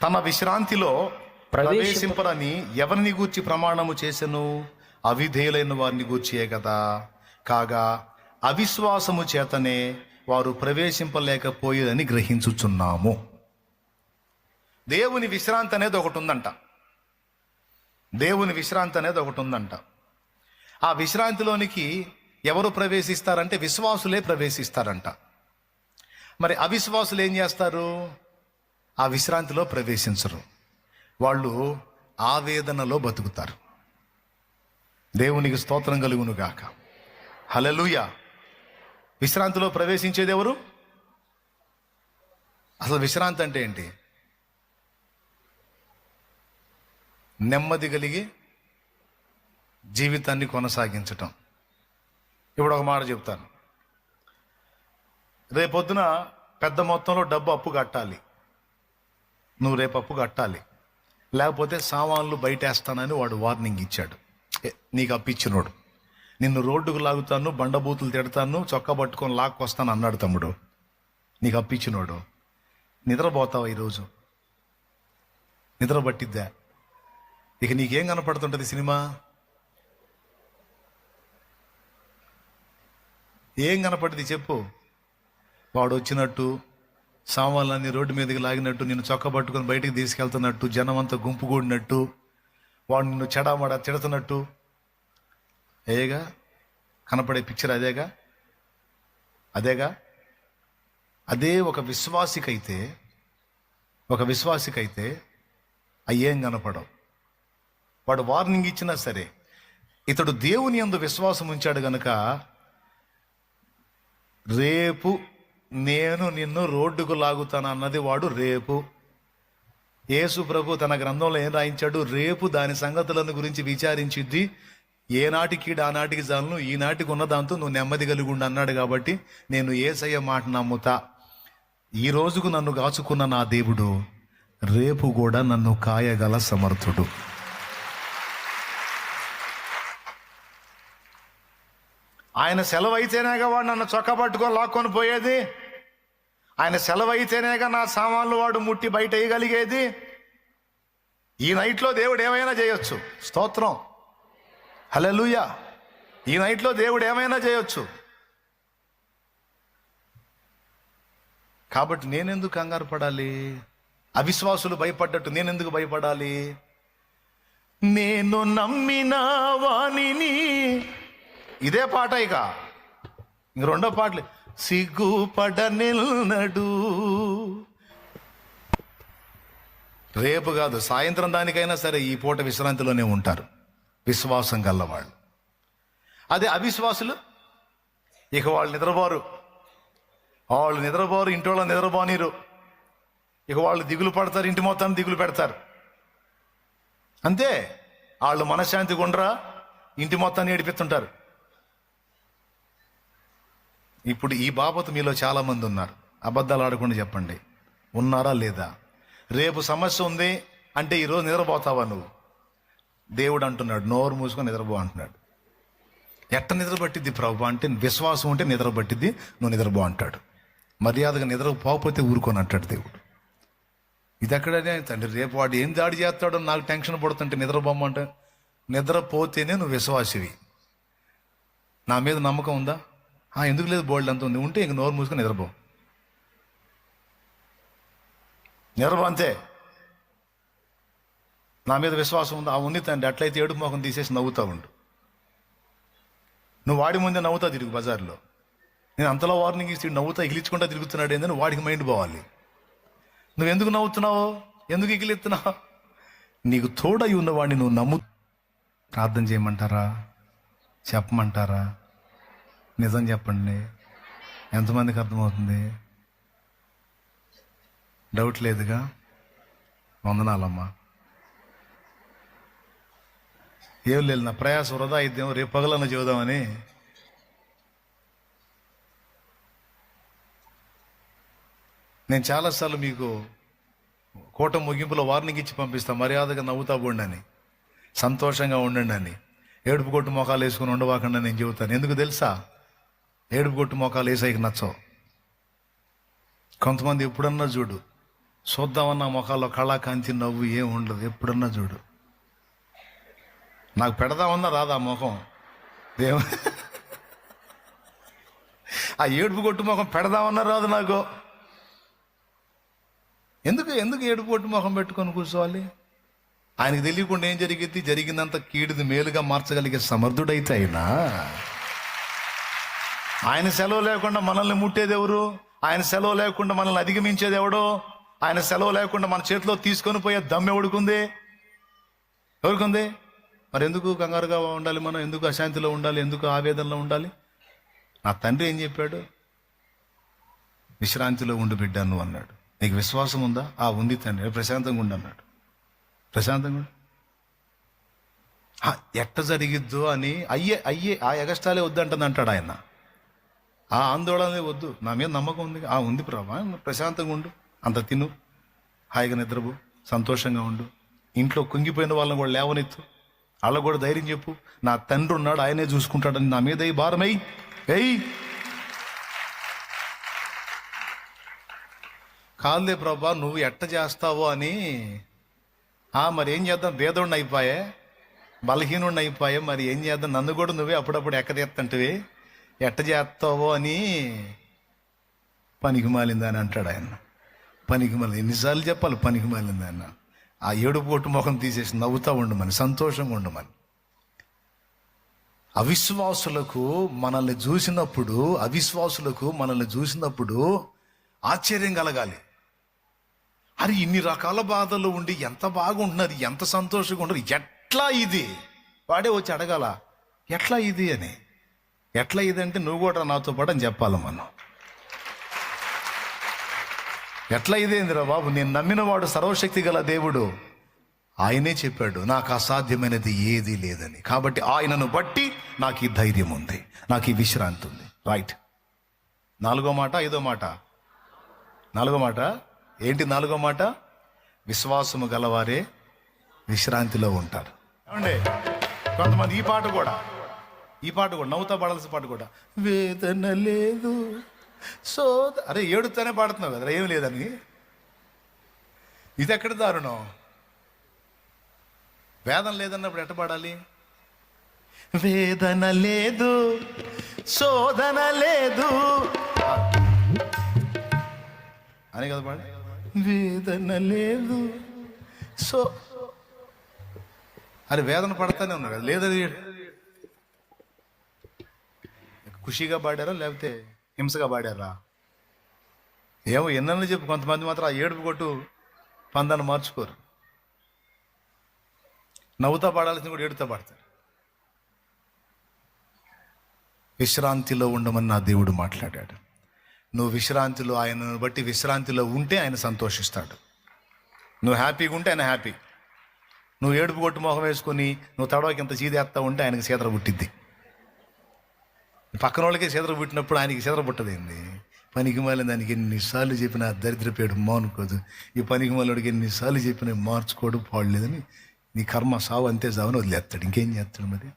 తన విశ్రాంతిలో ప్రవేశింపరని ఎవరిని గూర్చి ప్రమాణము చేసెను? అవిధేయులైన వారిని గూర్చియే కదా. కాగా అవిశ్వాసము చేతనే వారు ప్రవేశింపలేకపోయేదని గ్రహించుచున్నాము. దేవుని విశ్రాంతి అనేది ఒకటి ఉందంట. దేవుని విశ్రాంతి అనేది ఒకటి ఉందంట. ఆ విశ్రాంతిలోనికి ఎవరు ప్రవేశిస్తారంటే విశ్వాసులే ప్రవేశిస్తారంట. మరి అవిశ్వాసులు ఏం చేస్తారు? ఆ విశ్రాంతిలో ప్రవేశించరు. వాళ్ళు ఆవేదనలో బతుకుతారు. దేవునికి స్తోత్రం కలుగును గాక. హల్లెలూయా. విశ్రాంతిలో ప్రవేశించేది ఎవరు? అసలు విశ్రాంతి అంటే ఏంటి? నెమ్మది కలిగి జీవితాన్ని కొనసాగించటం. ఇప్పుడు ఒక మాట చెప్తాను. రేపొద్దున పెద్ద మొత్తంలో డబ్బు అప్పు కట్టాలి. నువ్వు రేపు అప్పు కట్టాలి, లేకపోతే సామాన్లు బయటేస్తానని వాడు వార్నింగ్ ఇచ్చాడు. నీకు అప్పిచ్చినోడు నిన్ను రోడ్డుకు లాగుతాను, బండబూతులు తిడతాను, చొక్కా పట్టుకొని లాక్కొస్తాను అన్నాడు తమ్ముడు. నీకు అప్పిచ్చినోడు. నిద్రపోతావా? ఈరోజు నిద్ర పట్టిద్దా? ఇక నీకేం కనపడుతుంటది? సినిమా ఏం కనపడింది చెప్పు? వాడు వచ్చినట్టు, సామాన్లన్నీ రోడ్డు మీదకి లాగినట్టు, నిన్ను చొక్క పట్టుకొని బయటికి తీసుకెళ్తున్నట్టు, జనం అంతా గుంపు కూడినట్టు, వాడు నిన్ను చెడామడా తిడుతున్నట్టు ఏగా కనపడే పిక్చర్. అదేగా. అదే ఒక విశ్వాసికైతే అయ్యేం కనపడవు. వాడు వార్నింగ్ ఇచ్చినా సరే, ఇతడు దేవుని యందు విశ్వాసం ఉంచాడు గనుక రేపు నేను నిన్ను రోడ్డుకు లాగుతాను అన్నది వాడు రేపు. యేసు ప్రభు తన గ్రంథంలో ఏం రాయించాడు? రేపు దాని సంగతులను గురించి విచారించిద్ది, ఏనాటికి ఆనాటికి చాలను, ఈనాటికి ఉన్న దాంతో నువ్వు నెమ్మది కలిగి ఉండు అన్నాడు. కాబట్టి నేను యేసయ్య మాట నమ్ముతా. ఈ రోజుకు నన్ను కాచుకున్న నా దేవుడు రేపు కూడా నన్ను కాయగల సమర్థుడు. ఆయన సెలవు అయితేనేగా వాడు నన్ను చొక్కా పట్టుకొని లాక్కొని పోయేది. ఆయన సెలవు అయితేనేగా నా సామాన్లు వాడు ముట్టి బయట వేయగలిగేది. ఈ నైట్లో దేవుడు ఏమైనా చేయొచ్చు. స్తోత్రం, హల్లెలూయా. ఈ నైట్లో దేవుడు ఏమైనా చేయొచ్చు. కాబట్టి నేనెందుకు కంగారు పడాలి? అవిశ్వాసులు భయపడ్డట్టు నేనెందుకు భయపడాలి? నేను నమ్మిన వానిని, ఇదే పాట. ఇక రెండో పాటలు, సిగ్గుపడనిల్నడు. రేపు కాదు, సాయంత్రం దానికైనా సరే ఈ పూట విశ్రాంతిలోనే ఉంటారు విశ్వాసం గల్లవాళ్ళు. అదే అవిశ్వాసులు ఇక వాళ్ళు నిద్రపోరు, ఇంటి వాళ్ళు నిద్రపోనీరు. ఇక వాళ్ళు దిగులు పడతారు, ఇంటి మొత్తాన్ని దిగులు పెడతారు. అంతే. వాళ్ళు మనశ్శాంతి గుండ్రా ఇంటి మొత్తాన్ని ఏడిపిస్తుంటారు. ఇప్పుడు ఈ బాబతు మీలో చాలా మంది ఉన్నారు. అబద్ధాలు ఆడకుండా చెప్పండి, ఉన్నారా లేదా? రేపు సమస్య ఉంది అంటే ఈరోజు నిద్రపోతావా నువ్వు? దేవుడు అంటున్నాడు, నోరు మూసుకొని నిద్రపో అంటున్నాడు. ఎట్ట నిద్ర పట్టిద్ది ప్రభు అంటే, విశ్వాసం ఉంటే నిద్ర పట్టిద్ది, నువ్వు నిద్రపో అంటాడు. మర్యాదగా నిద్రపోకపోతే ఊరుకొని అంటాడు దేవుడు. ఇది ఎక్కడనే తండ్రి, రేపు వాడు ఏం దాడి చేస్తాడో నాకు టెన్షన్ పడుతుంటే నిద్రపోమంటే, నిద్రపోతేనే నువ్వు విశ్వాసివి. నా మీద నమ్మకం ఉందా? ఎందుకు లేదు, బోల్డ్ అంత ఉంది. ఉంటే ఇంక నోరు మూసుకొని నిద్రపో అంతే. నా మీద విశ్వాసం ఉందా? ఉంది తండ్రి. అట్లయితే ఏడుపు మొఖం తీసేసి నవ్వుతా ఉండు. నువ్వు వాడి ముందే నవ్వుతా తిరుగు బజార్లో. నేను అంతలో వార్నింగ్ ఇచ్చి నవ్వుతా ఎగిలించుకుంటా తిరుగుతున్నాడు ఏందని వాడికి మైండ్ పోవాలి. నువ్వు ఎందుకు నవ్వుతున్నావు? ఎందుకు ఎగిలిస్తున్నావు? నీకు తోడై ఉన్నవాడిని నువ్వు నమ్ము. ప్రార్థన చేయమంటారా? చెప్పమంటారా? నిజం చెప్పండి, ఎంతమందికి అర్థమవుతుంది? డౌట్ లేదుగా? వందనాలమ్మా. ఏం లేదు, నా ప్రయాస వృధా అయిద్దేమో, రేపు పగలన్న చూద్దామని. నేను చాలాసార్లు మీకు కూటమి ముగింపులో వార్నింగ్ ఇచ్చి పంపిస్తాను, మర్యాదగా నవ్వుతా పోండి, సంతోషంగా ఉండండి అని. ఏడుపు కొట్టు మొఖాలు వేసుకుని ఉండవాకుండా నేను చెబుతాను. ఎందుకు తెలుసా? ఏడుపు కొట్టు మొఖాలు వేసాయికి నచ్చవు. కొంతమంది ఎప్పుడన్నా చూడు చూద్దామన్న ముఖాల్లో కళాకాంతి నవ్వు ఏం ఉండదు. ఎప్పుడన్నా చూడు, నాకు పెడదామన్నా రాదా ముఖం. దేవు ఆ ఏడుపు కొట్టు ముఖం పెడదామన్నా రాదు నాకు. ఎందుకు ఎందుకు ఏడుపు కొట్టు ముఖం పెట్టుకొని కూర్చోవాలి? ఆయనకు తెలియకుండా ఏం జరిగింది? జరిగిందంత కీడుది మేలుగా మార్చగలిగే సమర్థుడైతే ఆయన సెలవు లేకుండా మనల్ని ముట్టేది ఎవరు? ఆయన సెలవు లేకుండా మనల్ని అధిగమించేది ఎవడో? ఆయన సెలవు లేకుండా మన చేతిలో తీసుకొని పోయే దమ్ము ఎవడుకుంది? ఎవరికుంది? మరి ఎందుకు కంగారుగా ఉండాలి మనం? ఎందుకు అశాంతిలో ఉండాలి? ఎందుకు ఆవేదనలో ఉండాలి? నా తండ్రి ఏం చెప్పాడు? విశ్రాంతిలో ఉండి బిడ్డ నువ్వు అన్నాడు. నీకు విశ్వాసం ఉందా? ఉంది తండ్రి. ప్రశాంతంగా ఉండు అన్నాడు. ప్రశాంతంగా ఎట్ట జరిగిద్దో అని అయ్యే ఆ ఎగస్టాలే వద్దంటుంది అంటాడు ఆయన. ఆ ఆందోళనే వద్దు, నా మీద నమ్మకం ఉంది. ఉంది ప్రభా, ప్రశాంతంగా ఉండు, అంత తిను, హాయిగా నిద్రపో, సంతోషంగా ఉండు. ఇంట్లో కుంగిపోయిన వాళ్ళని కూడా లేవనెత్తు, వాళ్ళకు కూడా ధైర్యం చెప్పు. నా తండ్రి ఉన్నాడు, ఆయనే చూసుకుంటాడని నా మీద భారమై కాదులే ప్రభా నువ్వు ఎట్ట చేస్తావో అని. మరి ఏం చేద్దాం? భేదోడిని అయిపోయే, బలహీనుడిని అయిపోయే, మరి ఏం చేద్దాం? నన్ను కూడా నువ్వే అప్పుడప్పుడు ఎక్కదెత్తంటివి, ఎట్ట చేస్తావో అని. పనికి మాలిందని అంటాడు ఆయన. పనికి మాలి ఎన్నిసార్లు చెప్పాలి? పనికి మాలింది ఆయన. ఆ ఏడుపు కొట్టు ముఖం తీసేసి నవ్వుతూ ఉండమని, సంతోషంగా ఉండమని. అవిశ్వాసులకు మనల్ని చూసినప్పుడు ఆశ్చర్యం కలగాలి. అరే ఇన్ని రకాల బాధలు ఉండి ఎంత బాగుంటున్నారు, ఎంత సంతోషంగా ఉంటారు, ఎట్లా ఇది? వాడే వచ్చి అడగాల, ఎట్లా ఇది అని. ఎట్లా ఇది అంటే నువ్వు కూడా నాతో పాటు అని చెప్పాలి మనం. ఎట్లా ఇదేందిరా బాబు? నేను నమ్మిన వాడు సర్వశక్తి గల దేవుడు, ఆయనే చెప్పాడు నాకు అసాధ్యమైనది ఏదీ లేదని. కాబట్టి ఆయనను బట్టి నాకు ఈ ధైర్యం ఉంది, నాకు ఈ విశ్రాంతి ఉంది. రైట్. నాలుగో మాట ఏంటి? నాలుగో మాట, విశ్వాసము గలవారే విశ్రాంతిలో ఉంటారు. ఏమండి, కొంతమంది ఈ పాట కూడా నవ్వుతా పాడాల్సిన పాట కూడా, వేదన లేదు అరే ఏడుతానే పాడుతున్నావు కదా, ఏం లేదని. ఇది ఎక్కడ దారుణం? వేదన లేదన్నప్పుడు ఎట్ట పాడాలి? వేదన లేదు, శోధన లేదు అని కదా పాడి. వేదన లేదు అరే వేదన పడతానే ఉన్నారు కదా, లేదని ఖుషిగా పాడారా లేకపోతే హింసగా పాడారా? ఏమో ఎన్నెన్నో చెప్పు. కొంతమంది మాత్రం ఆ ఏడుపు కొట్టు పందాన్ని మార్చుకోరు. నవ్వుతా పాడాల్సింది కూడా ఏడుతా పాడతారు. విశ్రాంతిలో ఉండమని నా దేవుడు మాట్లాడాడు. నువ్వు విశ్రాంతిలో, ఆయనను బట్టి విశ్రాంతిలో ఉంటే ఆయన సంతోషిస్తాడు. నువ్వు హ్యాపీగా ఉంటే ఆయన హ్యాపీ. నువ్వు ఏడుపు కొట్టు మొహం వేసుకొని నువ్వు తడవకి ఇంత చీదేస్తా ఉంటే ఆయనకి సీతర పుట్టిద్ది. పక్కన వాళ్ళకే సీతర పుట్టినప్పుడు ఆయనకి సీతర పుట్టదేంది? పనికి మాలిన దానికి ఎన్నిసార్లు చెప్పినా దరిద్రపేడు మానుకోదు. ఈ పనికి మాలిడికి ఎన్నిసార్లు చెప్పినా మార్చుకోడు, పాడలేదని నీ కర్మ సావు అంతే సావుని వదిలేస్తాడు. ఇంకేం చేస్తాడు? మరి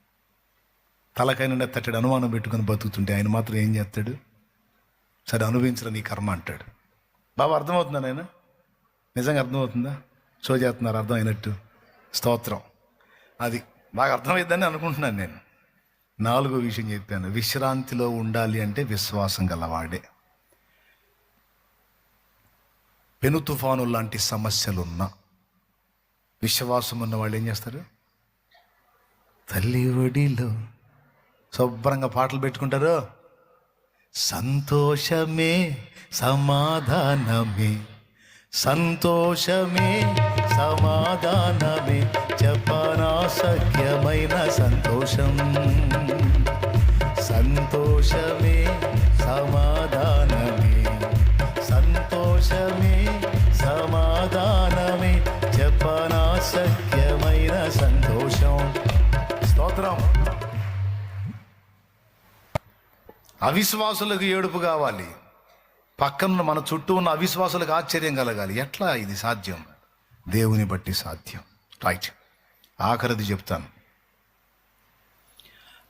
తలకైనా తట్టడు అనుమానం పెట్టుకుని బతుకుతుంటే ఆయన మాత్రం ఏం చేస్తాడు? సరే అనుభవించరా నీ కర్మ అంటాడు. బాబా అర్థమవుతుందా నాయన? నిజంగా అర్థమవుతుందా? షో చేస్తున్నారు అర్థం అయినట్టు. స్తోత్రం. అది బాగా అర్థమైద్దని అనుకుంటున్నాను నేను. నాలుగో విషయం చెప్పాను, విశ్రాంతిలో ఉండాలి అంటే విశ్వాసం గలవాడే. పెను తుఫాను లాంటి సమస్యలున్నా విశ్వాసం ఉన్న వాళ్ళు ఏం చేస్తారు? తల్లి ఒడిలో శుభ్రంగా పాటలు పెట్టుకుంటారు. సంతోషమే సమాధానమే, సంతోషమే సమాధానమే, చెప్పనా సఖ్యమైన సంతోషం. సంతోషమే సమాధానమే, సంతోషమే సమాధానమే, చెప్పనా సఖ్యమైన సంతోషం. స్తోత్రం. అవిశ్వాసులకు ఏడుపు కావాలి, పక్కన మన చుట్టూ ఉన్న అవిశ్వాసులకు ఆశ్చర్యం కలగాలి. ఎట్లా ఇది సాధ్యం? దేవుని బట్టి సాధ్యం. రైట్. ఆఖరిది చెప్తాను,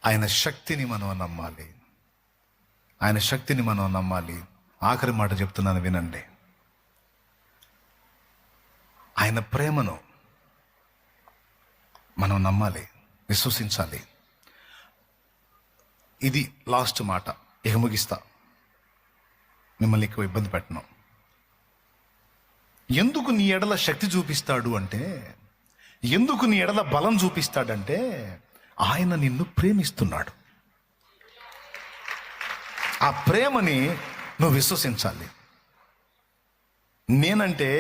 ఆయన శక్తిని మనం నమ్మాలి. ఆయన శక్తిని మనం నమ్మాలి. ఆఖరి మాట చెప్తున్నాను వినండి. ఆయన ప్రేమను మనం నమ్మాలి, విశ్వసించాలి. ఇది లాస్ట్ మాట, ఇక ముగిస్తా, మిమ్మల్ని ఎక్కువ ఇబ్బంది పెట్టను. ఎందుకు నీ ఎడల శక్తి చూపిస్తాడు అంటే, ఎందుకు నీ ఎడల బలం చూపిస్తాడంటే, ఆయన నిన్ను ప్రేమిస్తున్నాడు. ఆ ప్రేమని నువ్వు విశ్వసించాలి. నేనంటే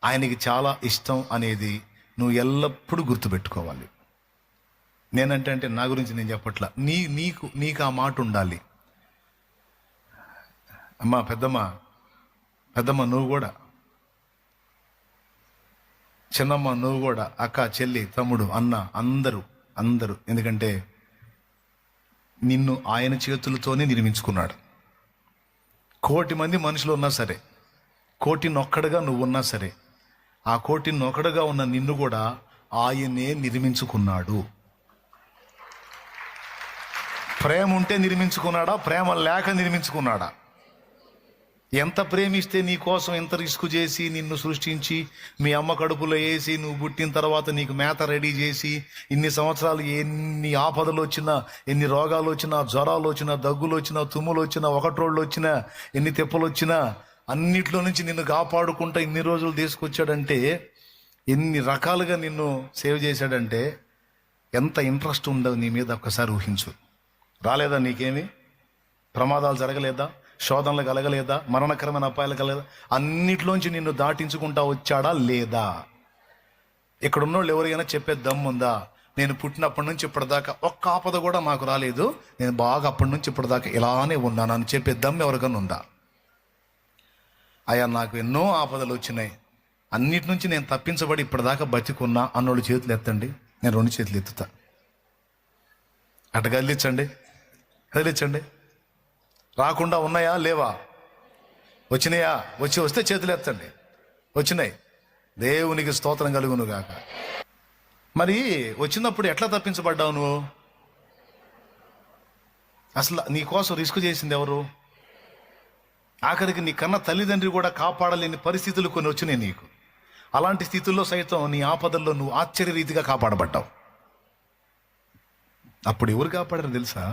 ఆయనకి చాలా ఇష్టం అనేది నువ్వు ఎల్లప్పుడూ గుర్తుపెట్టుకోవాలి. నేనంటే నా గురించి నేను చెప్పట్లా, నీకు ఆ మాట ఉండాలి. అమ్మా, పెద్దమ్మ నువ్వు కూడా, చిన్నమ్మ నువ్వు కూడా, అక్క, చెల్లి, తమ్ముడు, అన్న, అందరూ. ఎందుకంటే నిన్ను ఆయన చేతులతోనే నిర్మించుకున్నాడు. 1,000,000 మంది మనుషులు ఉన్నా సరే, 1,000,001గా నువ్వు ఉన్నా సరే, ఆ 1,000,001గా ఉన్న నిన్ను కూడా ఆయనే నిర్మించుకున్నాడు. ప్రేమ ఉంటే నిర్మించుకున్నాడా, ప్రేమ లేక నిర్మించుకున్నాడా? ఎంత ప్రేమిస్తే నీ కోసం ఎంత రిస్క్ చేసి నిన్ను సృష్టించి మీ అమ్మ కడుపులో వేసి నువ్వు పుట్టిన తర్వాత నీకు మేత రెడీ చేసి ఇన్ని సంవత్సరాలు ఎన్ని ఆపదలు వచ్చినా, ఎన్ని రోగాలు వచ్చినా, జ్వరాలు వచ్చినా, దగ్గులు వచ్చినా, తుమ్ములు వచ్చినా, ఒకటోళ్ళు వచ్చినా, ఎన్ని తెప్పలు వచ్చినా, అన్నిట్లో నుంచి నిన్ను కాపాడుకుంటా ఇన్ని రోజులు తీసుకొచ్చాడంటే, ఎన్ని రకాలుగా నిన్ను సేవ్ చేశాడంటే ఎంత ఇంట్రెస్ట్ ఉండదు నీ మీద ఒక్కసారి ఊహించు. రాలేదా నీకేమి? ప్రమాదాలు జరగలేదా? శోధనలు కలగలేదా? మరణకరమైన అపాయాలు కలగలేదా? అన్నిట్లోంచి నిన్ను దాటించుకుంటా వచ్చాడా లేదా? ఇక్కడ ఉన్నోళ్ళు ఎవరికైనా చెప్పే దమ్ముందా? నేను పుట్టినప్పటి నుంచి ఇప్పటిదాకా ఒక్క ఆపద కూడా మాకు రాలేదు, నేను బాగా అప్పటి నుంచి ఇప్పటిదాకా ఇలానే ఉన్నాను అని చెప్పే దమ్ము ఎవరికైనా ఉందా? అయ్యా నాకు ఎన్నో ఆపదలు వచ్చినాయి, అన్నిటి నుంచి నేను తప్పించబడి ఇప్పటిదాకా బతికున్నా అన్నోళ్ళు చేతులు ఎత్తండి, నేను 2 చేతులు ఎత్తుతా. అటు కదిలించండి. రాకుండా ఉన్నాయా లేవా? వచ్చినాయా? వస్తే చేతులు ఎత్తండి. వచ్చినాయి. దేవునికి స్తోత్రం కలుగును గాక. మరి వచ్చినప్పుడు ఎట్లా తప్పించబడ్డావు నువ్వు? అసలు నీ కోసం రిస్క్ చేసింది ఎవరు? ఆఖరికి నీ కన్న తల్లిదండ్రి కూడా కాపాడలేని పరిస్థితులు కొన్ని వచ్చినాయి నీకు. అలాంటి స్థితుల్లో సైతం నీ ఆపదల్లో నువ్వు ఆశ్చర్యరీతిగా కాపాడబడ్డావు. అప్పుడు ఎవరు కాపాడారు తెలుసా?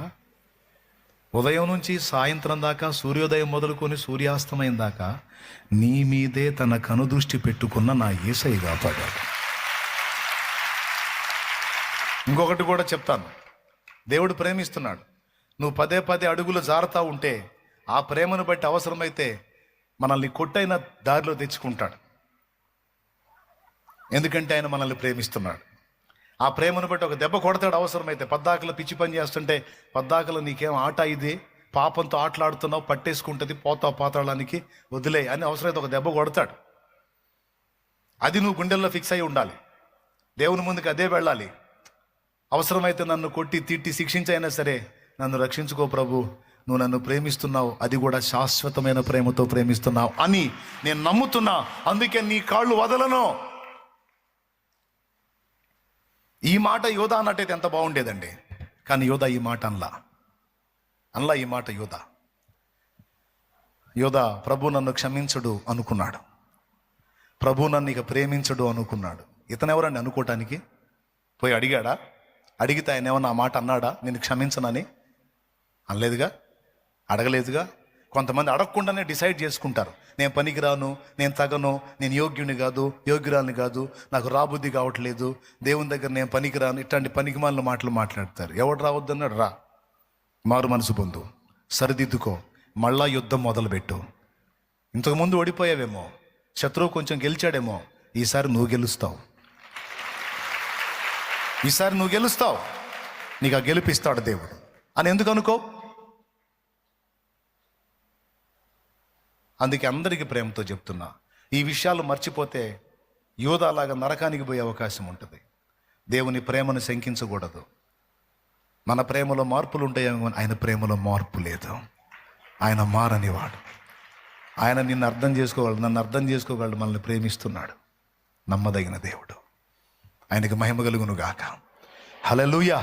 ఉదయం నుంచి సాయంత్రం దాకా, సూర్యోదయం మొదలుకొని సూర్యాస్తమయం దాకా నీ మీదే తన కనుదృష్టి పెట్టుకున్న నా యేసయ్య కాపాడాడు. ఇంకొకటి కూడా చెప్తాను, దేవుడు ప్రేమిస్తున్నాడు. నువ్వు పదే అడుగులు జారుతా ఉంటే ఆ ప్రేమను బట్టి అవసరమైతే మనల్ని కొట్టైన దారిలో తెచ్చుకుంటాడు. ఎందుకంటే ఆయన మనల్ని ప్రేమిస్తున్నాడు. ఆ ప్రేమను బట్టి ఒక దెబ్బ కొడతాడు అవసరమైతే. పద్దాకలు పిచ్చి పని చేస్తుంటే, పద్దాకలు నీకేం ఆట ఇది, పాపంతో ఆటలాడుతున్నావు, పట్టేసుకుంటుంది, పోతావు పాతాళానికి, వదిలే అని అవసరమైతే ఒక దెబ్బ కొడతాడు. అది నువ్వు గుండెల్లో ఫిక్స్ అయి ఉండాలి. దేవుని ముందుకు అదే వెళ్ళాలి. అవసరమైతే నన్ను కొట్టి తిట్టి శిక్షించైనా సరే నన్ను రక్షించుకో ప్రభు, నువ్వు నన్ను ప్రేమిస్తున్నావు, అది కూడా శాశ్వతమైన ప్రేమతో ప్రేమిస్తున్నావు అని నేను నమ్ముతున్నా. అందుకే నీ కాళ్ళు వదలను. ఈ మాట యోధ అన్నట్టయితే ఎంత బాగుండేదండి. కానీ యోధ ఈ మాట అనలా ఈ మాట యోధ ప్రభు నన్ను క్షమించడు అనుకున్నాడు. ప్రభు నన్ను ఇక ప్రేమించడు అనుకున్నాడు. ఇతనెవరండి అనుకోవటానికి? పోయి అడిగాడా? అడిగితే ఆయన ఏమన్నా ఆ మాట అన్నాడా నేను క్షమించనని? అనలేదుగా, అడగలేదుగా. కొంతమంది అడగకుండానే డిసైడ్ చేసుకుంటారు, నేను పనికిరాను, నేను తగను, నేను యోగ్యుని కాదు, యోగ్యురాలని కాదు, నాకు రాబుద్ధి కావట్లేదు, దేవుని దగ్గర నేను పనికిరాను, ఇట్లాంటి పనికిమాలిన మాటలు మాట్లాడతారు. ఎవడు రావద్దన్నాడు? రా, మారు మనసు పొందు, సరిదిద్దుకో, మళ్ళా యుద్ధం మొదలుపెట్టు. ఇంతకుముందు ఓడిపోయావేమో, శత్రువు కొంచెం గెలిచాడేమో, ఈసారి నువ్వు గెలుస్తావు. నీకు ఆ గెలిపిస్తాడు దేవుడు అని ఎందుకు అనుకో. అందుకే అందరికీ ప్రేమతో చెప్తున్నా, ఈ విషయాలు మర్చిపోతే యోధాలాగా నరకానికి పోయే అవకాశం ఉంటుంది. దేవుని ప్రేమను శంకించకూడదు. మన ప్రేమలో మార్పులు ఉంటాయేమో, ఆయన ప్రేమలో మార్పు లేదు. ఆయన మారనివాడు. ఆయన నిన్ను అర్థం చేసుకోగలడు, నన్ను అర్థం చేసుకోగలడు, మనల్ని ప్రేమిస్తున్నాడు. నమ్మదగిన దేవుడు. ఆయనకి మహిమ కలుగును గాక. హల్లెలూయా.